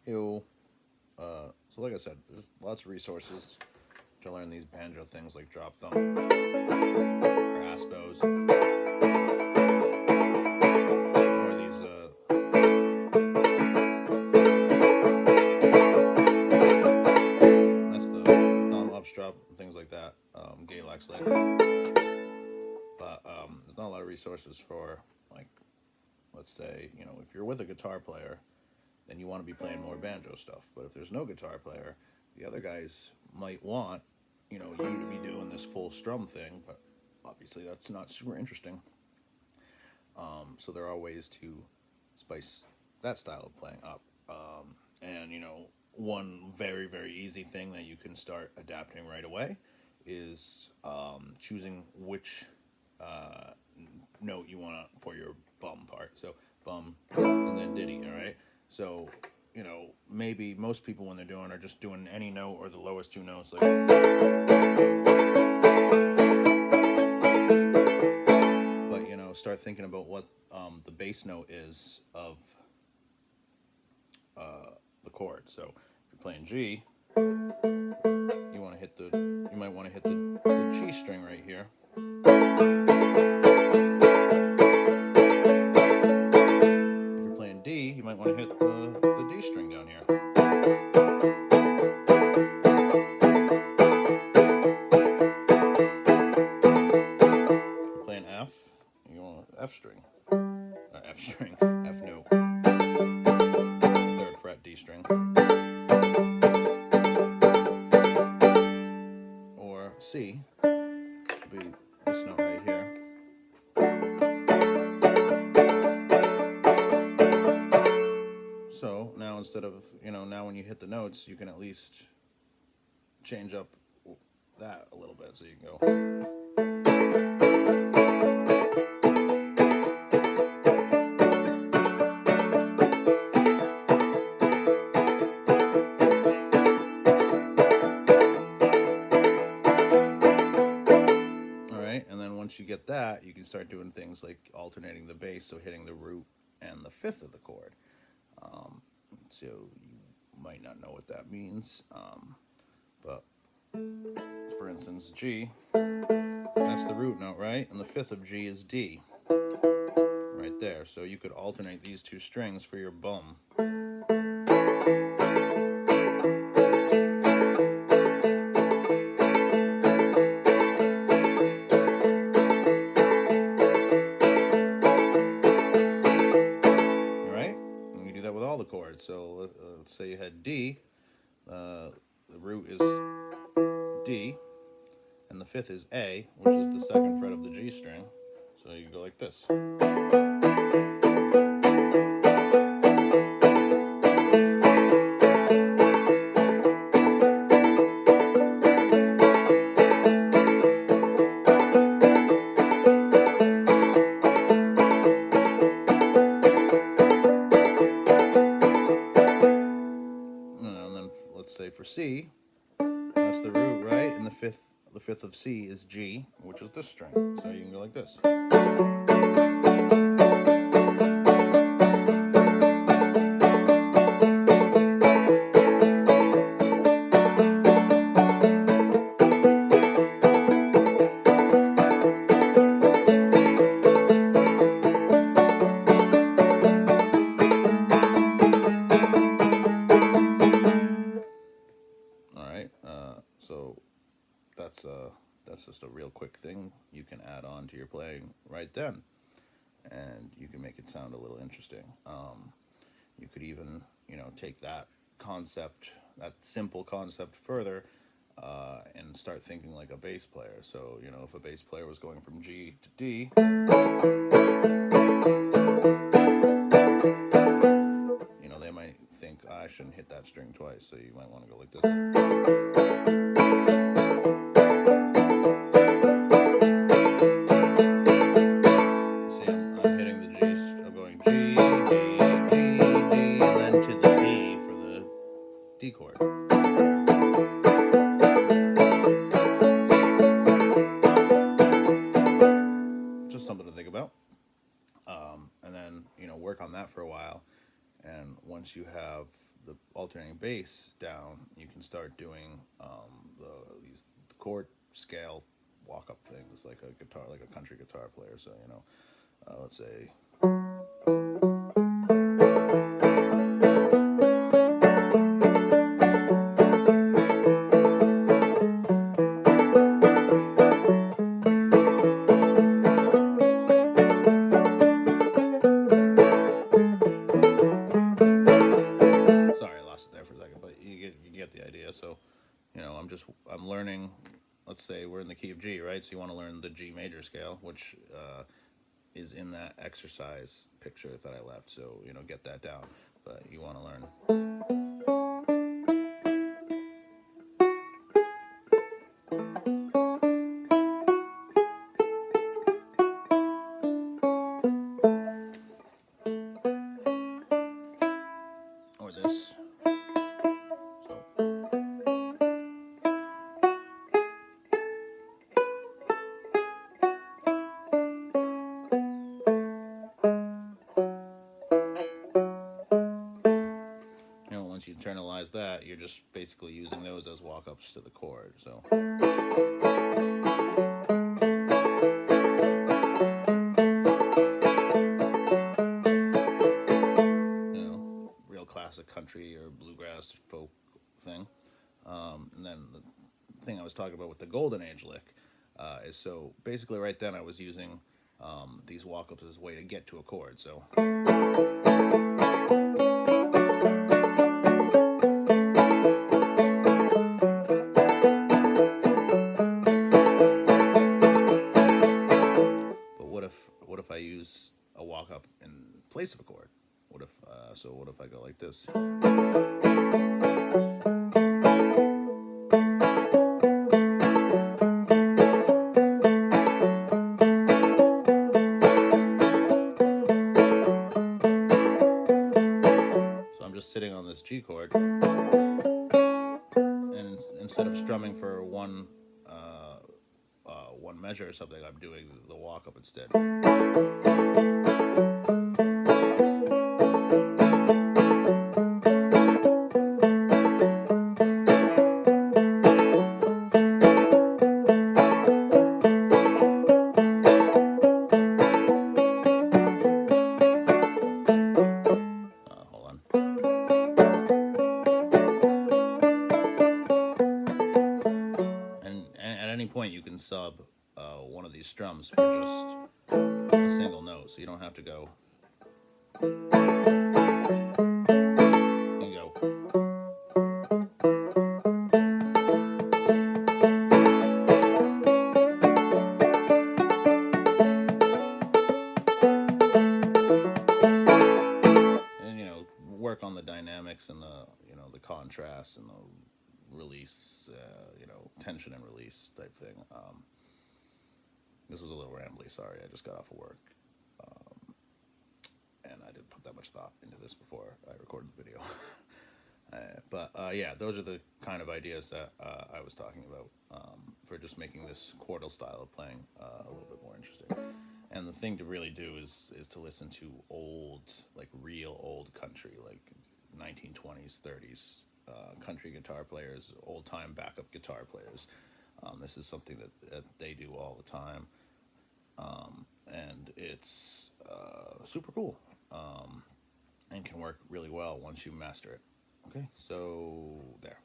You, so like I said, there's lots of resources to learn these banjo things like drop thumb or aspos or these that's the thumb upstrut and things like that. Galax later, but there's not a lot of resources for like let's say if you're with a guitar player, then you want to be playing more banjo stuff. But if there's no guitar player, the other guys might want you to be doing this full strum thing, but obviously that's not super interesting. So there are ways to spice that style of playing up. And one very easy thing that you can start adapting right away is choosing which uh, note you want for your bum part. So bum and then diddy. All right. So maybe most people when they're doing are just doing any note or the lowest two notes, like. But start thinking about what the bass note is of the chord. So if you're playing G, you might want to hit the G string right here. If you're playing D, you might want to hit the D string down here. If you're playing F, you want F string, F string, F note, third fret D string, or C, should be this note right here. So now instead of, now when you hit the notes, you can at least change up that a little bit. So you can go. All right, and then once you get that, you can start doing things like alternating the bass, so hitting the root and the fifth of the chord. So you might not know what that means, but for instance, G, that's the root note, right? And the fifth of G is D, right there. So you could alternate these two strings for your bum. Chords. So let's say you had D, the root is D, and the fifth is A, which is the second fret of the G string. So you go like this. And then let's say for C, that's the root, right? And the fifth of C is G, which is this string. So you can go like this. All right. So that's just a real quick thing you can add on to your playing right then, and you can make it sound a little interesting. You could even take that concept, that simple concept, further and start thinking like a bass player. So if a bass player was going from G to D, they might think, I shouldn't hit that string twice. So you might want to go like this. D chord. Just something to think about. And then, work on that for a while. And once you have the alternating bass down, you can start doing these chord scale walk up things like a guitar, like a country guitar player. So let's say. Sorry, I lost it there for a second, but you get the idea. So, I'm learning. Let's say we're in the key of G, right? So you want to learn the G major scale, which is in that exercise picture that I left. So get that down. But you want to learn. Or this. So. Once you internalize that, you're just basically using those as walk-ups to the chord. So. Real classic country or bluegrass folk thing. And then the thing I was talking about with the Golden Age lick is so basically right then I was using these walk-ups as a way to get to a chord. So. What if I use a walk up in place of a chord? What if I go like this? So I'm just sitting on this G chord, and instead of strumming for one measure or something, I'm doing the walk up instead. Hold on. And at any point you can sub one of these strums for just a single note, so you don't have to go. You can go. And work on the dynamics and the contrast and the release, tension and release type thing. This was a little rambly, sorry, I just got off of work. And I didn't put that much thought into this before I recorded the video. But yeah, those are the kind of ideas that I was talking about for just making this chordal style of playing a little bit more interesting. And the thing to really do is to listen to old, like real old country, like 1920s, 30s country guitar players, old time backup guitar players. This is something that they do all the time. And it's super cool and can work really well once you master it. Okay, so there.